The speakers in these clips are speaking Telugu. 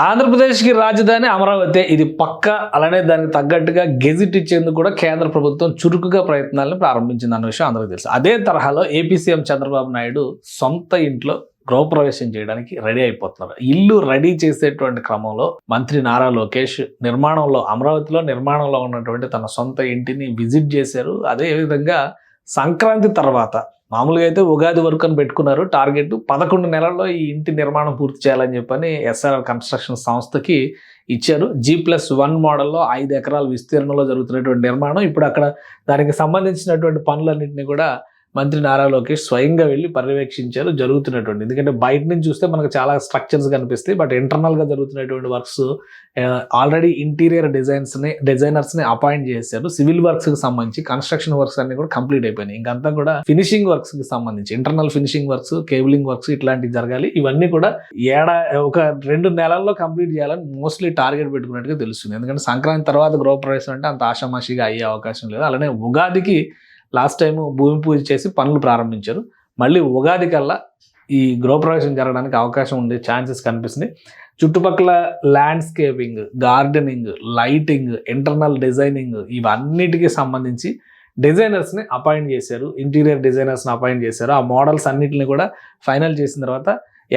ఆంధ్రప్రదేశ్కి రాజధాని అమరావతి, ఇది పక్క. అలానే దానికి తగ్గట్టుగా గెజిట్ ఇచ్చేందుకు కూడా కేంద్ర ప్రభుత్వం చురుకుగా ప్రయత్నాలను ప్రారంభించింది అన్న విషయం అందరికీ తెలుసు. అదే తరహాలో ఏపీ సీఎం చంద్రబాబు నాయుడు సొంత ఇంట్లో గృహప్రవేశం చేయడానికి రెడీ అయిపోతున్నారు. ఇల్లు రెడీ చేసేటువంటి క్రమంలో మంత్రి నారా లోకేష్ అమరావతిలో నిర్మాణంలో ఉన్నటువంటి తన సొంత ఇంటిని విజిట్ చేశారు. అదే విధంగా సంక్రాంతి తర్వాత, మామూలుగా అయితే ఉగాది వరకు అని పెట్టుకున్నారు టార్గెట్, 11 నెలల్లో ఈ ఇంటి నిర్మాణం పూర్తి చేయాలని చెప్పని ఎస్ఆర్ఆర్ కన్స్ట్రక్షన్ సంస్థకి ఇచ్చారు. G+1 మోడల్లో 5 ఎకరాల విస్తీర్ణంలో జరుగుతున్నటువంటి నిర్మాణం. ఇప్పుడు అక్కడ దానికి సంబంధించినటువంటి పనులన్నింటినీ కూడా మంత్రి నారా లోకేష్ స్వయంగా వెళ్ళి పర్యవేక్షించారు జరుగుతున్నటువంటి. ఎందుకంటే బయట నుంచి చూస్తే మనకు చాలా స్ట్రక్చర్స్ కనిపిస్తాయి, బట్ ఇంటర్నల్గా జరుగుతున్నటువంటి వర్క్స్ ఆల్రెడీ ఇంటీరియర్ డిజైనర్స్ని అపాయింట్ చేశారు. సివిల్ వర్క్స్కి సంబంధించి కన్స్ట్రక్షన్ వర్క్స్ అన్ని కూడా కంప్లీట్ అయిపోయినాయి. ఇంకంతా కూడా ఫినిషింగ్ వర్క్స్కి సంబంధించి internal finishing works, cabling works ఇట్లాంటివి జరగాలి. ఇవన్నీ కూడా ఒక 2 నెలల్లో కంప్లీట్ చేయాలని మోస్ట్లీ టార్గెట్ పెట్టుకున్నట్టుగా తెలుస్తుంది. ఎందుకంటే సంక్రాంతి తర్వాత గృహప్రవేశం అంటే అంత ఆషామాషిగా అయ్యే అవకాశం లేదు. అలానే ఉగాదికి లాస్ట్ టైం భూమి పూజ చేసి పనులు ప్రారంభించారు. మళ్ళీ ఉగాది కల్లా ఈ గృహప్రవేశం జరగడానికి అవకాశం ఉండే ఛాన్సెస్ కనిపిస్తుంది. చుట్టుపక్కల landscaping, gardening, lighting, internal designing ఇవన్నిటికీ సంబంధించి డిజైనర్స్ని అపాయింట్ చేశారు. ఇంటీరియర్ డిజైనర్స్ని అపాయింట్ చేశారు. ఆ మోడల్స్ అన్నిటిని కూడా ఫైనల్ చేసిన తర్వాత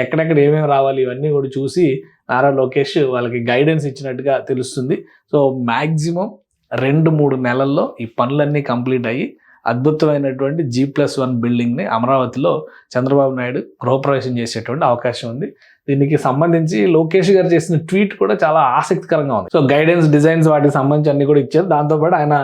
ఎక్కడెక్కడ ఏమేమి రావాలి ఇవన్నీ కూడా చూసి నారా లోకేష్ వాళ్ళకి గైడెన్స్ ఇచ్చినట్టుగా తెలుస్తుంది. సో మ్యాక్సిమం 2-3 నెలల్లో ఈ పనులన్నీ కంప్లీట్ అయ్యి అద్భుతమైనటువంటి G+1 బిల్డింగ్ని అమరావతిలో చంద్రబాబు నాయుడు గృహప్రవేశం చేసేటువంటి అవకాశం ఉంది. దీనికి సంబంధించి లోకేష్ గారు చేసిన ట్వీట్ కూడా చాలా ఆసక్తికరంగా ఉంది. సో గైడెన్స్, డిజైన్స్ వాటికి సంబంధించి అన్ని కూడా ఇచ్చారు. దాంతోపాటు ఆయన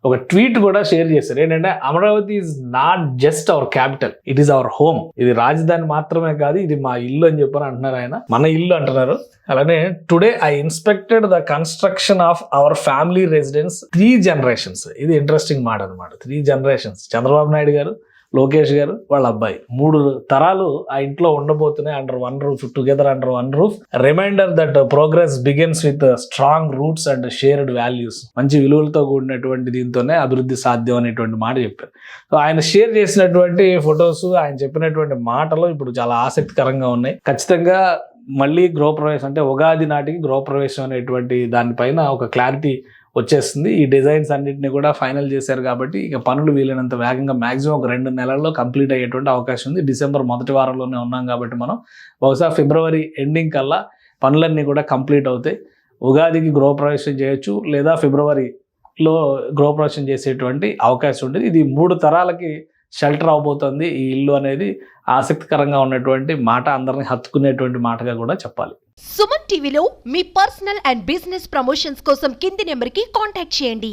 ఒక ట్వీట్ కూడా షేర్ చేశారు. ఏంటంటే Amaravati is not just hour capital, it is our home. ఇది రాజధాని మాత్రమే కాదు, ఇది మా ఇల్లు అని చెప్పని అంటున్నారు ఆయన. మన ఇల్లు అంటున్నారు. అలానే today I inspected the construction of our family residence 3 generations. ఇది ఇంట్రెస్టింగ్ మాట అనమాట. 3 generations. చంద్రబాబు నాయుడు గారు, లోకేష్ గారు, వాళ్ళ అబ్బాయి, 3 తరాలు ఆ ఇంట్లో ఉండబోతున్నాయి under one roof, together under one roof. Reminder that progress begins with strong roots and shared values. మంచి విలువలతో కూడినటువంటి దీంతోనే అభివృద్ధి సాధ్యం అనేటువంటి మాట చెప్పారు. సో ఆయన షేర్ చేసినటువంటి ఫొటోస్, ఆయన చెప్పినటువంటి మాటలు ఇప్పుడు చాలా ఆసక్తికరంగా ఉన్నాయి. ఖచ్చితంగా మళ్ళీ గృహప్రవేశం అంటే ఉగాది నాటికి గృహప్రవేశం అనేటువంటి దానిపైన ఒక క్లారిటీ వచ్చేస్తుంది. ఈ డిజైన్స్ అన్నింటినీ కూడా ఫైనల్ చేశారు కాబట్టి ఇక పనులు వీలైనంత వేగంగా మ్యాక్సిమం ఒక 2 నెలల్లో కంప్లీట్ అయ్యేటువంటి అవకాశం ఉంది. డిసెంబర్ మొదటి వారంలోనే ఉన్నాం కాబట్టి మనం బహుశా ఫిబ్రవరి ఎండింగ్ కల్లా పనులన్నీ కూడా కంప్లీట్ అవుతాయి. ఉగాదికి గృహప్రవేశం చేయొచ్చు, లేదా ఫిబ్రవరిలో గృహప్రవేశం చేసేటువంటి అవకాశం ఉంటుంది. ఇది 3 తరాలకి షెల్టర్ అవబోతుంది ఈ ఇల్లు అనేది ఆసక్తికరంగా ఉన్నటువంటి మాట, అందరిని హత్తుకునేటువంటి మాటగా కూడా చెప్పాలి. సుమన్ టీవీలో మీ పర్సనల్ అండ్ బిజినెస్ ప్రమోషన్స్ కోసం కింది నెంబర్కి కాంటాక్ట్ చేయండి.